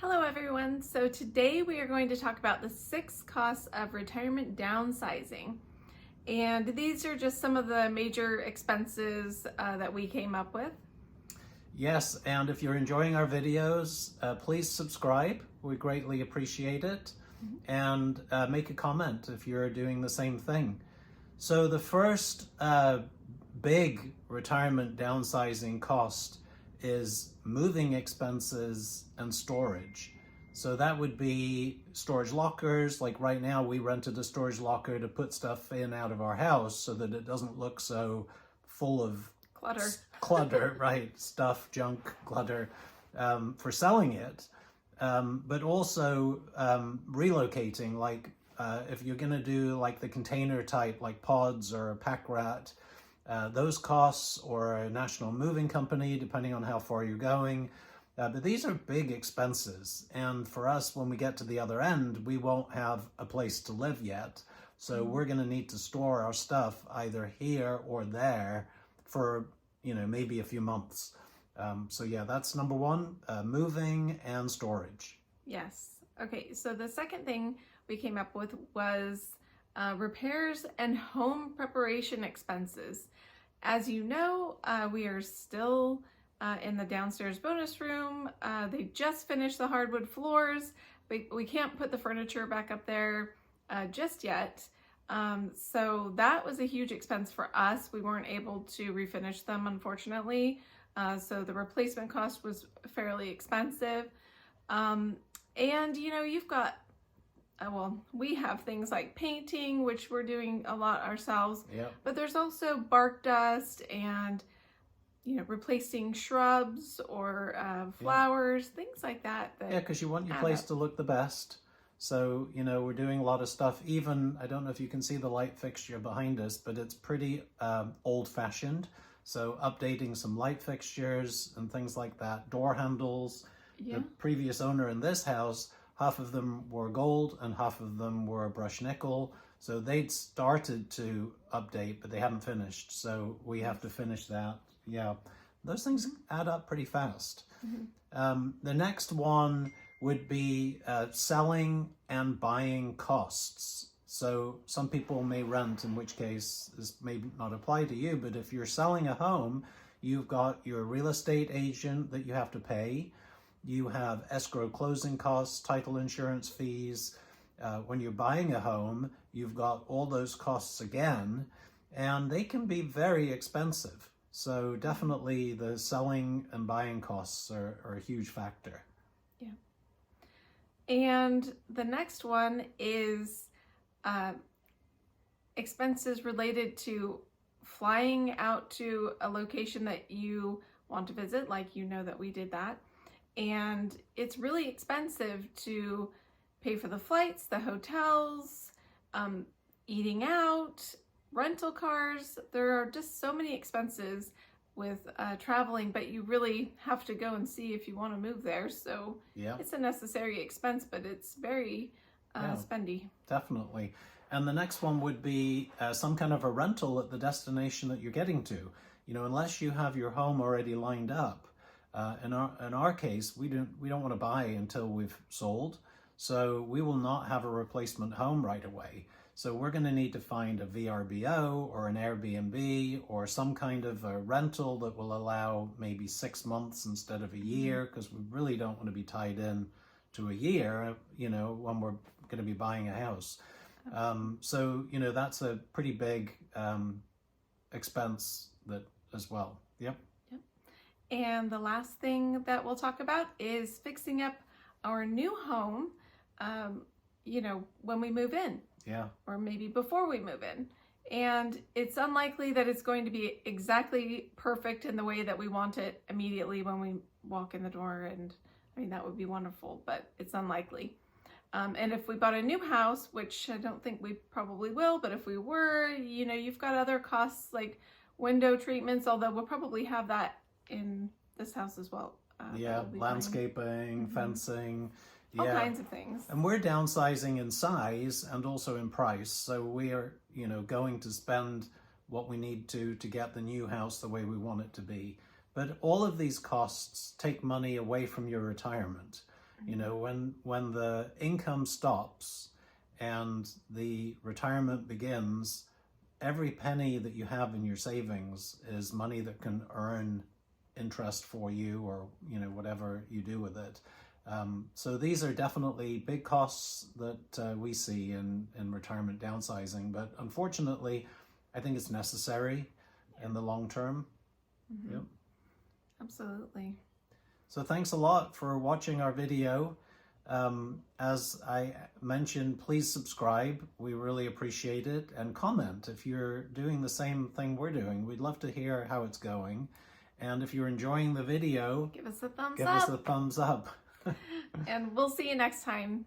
Hello everyone. So today we are going to talk about the 6 costs of retirement downsizing. And these are just some of the major expenses that we came up with. Yes, and if you're enjoying our videos, please subscribe. We greatly appreciate it. And make a comment if you're doing the same thing. So the first big retirement downsizing cost is moving expenses and storage. So that would be storage lockers. Like right now, we rented a storage locker to put stuff in out of our house so that it doesn't look so full of clutter, right? Stuff, junk, clutter, for selling it. But also relocating, like if you're going to do like the container type, like pods or a pack rat, those costs, or a national moving company, depending on how far you're going. But these are big expenses. And for us, when we get to the other end, we won't have a place to live yet. So we're going to need to store our stuff either here or there for, maybe a few months. So yeah, that's number one, moving and storage. Yes. Okay, so the second thing we came up with was repairs and home preparation expenses. As you know, we are still in the downstairs bonus room. They just finished the hardwood floors. We can't put the furniture back up there just yet. So that was a huge expense for us. We weren't able to refinish them, unfortunately. So the replacement cost was fairly expensive. And you've got we have things like painting, which we're doing a lot ourselves. Yep. But there's also bark dust and, replacing shrubs or flowers, things like that. Yeah, because you want your place to look the best. So, we're doing a lot of stuff. Even, I don't know if you can see the light fixture behind us, but it's pretty old-fashioned. So updating some light fixtures and things like that. Door handles. Yeah. The previous owner in this house, half of them were gold and half of them were brushed nickel. So they'd started to update, but they haven't finished. So we have to finish that. Yeah, those things add up pretty fast. The next one would be selling and buying costs. So some people may rent, in which case this may not apply to you, but if you're selling a home, you've got your real estate agent that you have to pay. You have escrow closing costs, title insurance fees. When you're buying a home, you've got all those costs again, and they can be very expensive. So definitely the selling and buying costs are a huge factor. Yeah. And the next one is expenses related to flying out to a location that you want to visit, like that we did that. And it's really expensive to pay for the flights, the hotels, eating out, rental cars. There are just so many expenses with traveling, but you really have to go and see if you want to move there. So yeah, it's a necessary expense, but it's very spendy. Definitely. And the next one would be some kind of a rental at the destination that you're getting to. Unless you have your home already lined up. In our case, we don't want to buy until we've sold, so we will not have a replacement home right away. So we're going to need to find a VRBO or an Airbnb or some kind of a rental that will allow maybe 6 months instead of a year, because we really don't want to be tied in to a year, when we're going to be buying a house. So that's a pretty big expense as well. Yep. And the last thing that we'll talk about is fixing up our new home, when we move in. Yeah. Or maybe before we move in. And it's unlikely that it's going to be exactly perfect in the way that we want it immediately when we walk in the door. And that would be wonderful, but it's unlikely. And if we bought a new house, which I don't think we probably will, but if we were, you've got other costs like window treatments, although we'll probably have that in this house as well. Landscaping, fencing, all kinds of things. And we're downsizing in size and also in price. So we are, going to spend what we need to get the new house the way we want it to be. But all of these costs take money away from your retirement. You know, when the income stops and the retirement begins, every penny that you have in your savings is money that can earn interest for you, or, you know, whatever you do with it. So these are definitely big costs that we see in retirement downsizing, but unfortunately, I think it's necessary in the long term. Mm-hmm. Yep. Absolutely. So thanks a lot for watching our video. As I mentioned, please subscribe. We really appreciate it. And comment if you're doing the same thing we're doing. We'd love to hear how it's going. And if you're enjoying the video, Give us a thumbs give up. us a thumbs up. And we'll see you next time.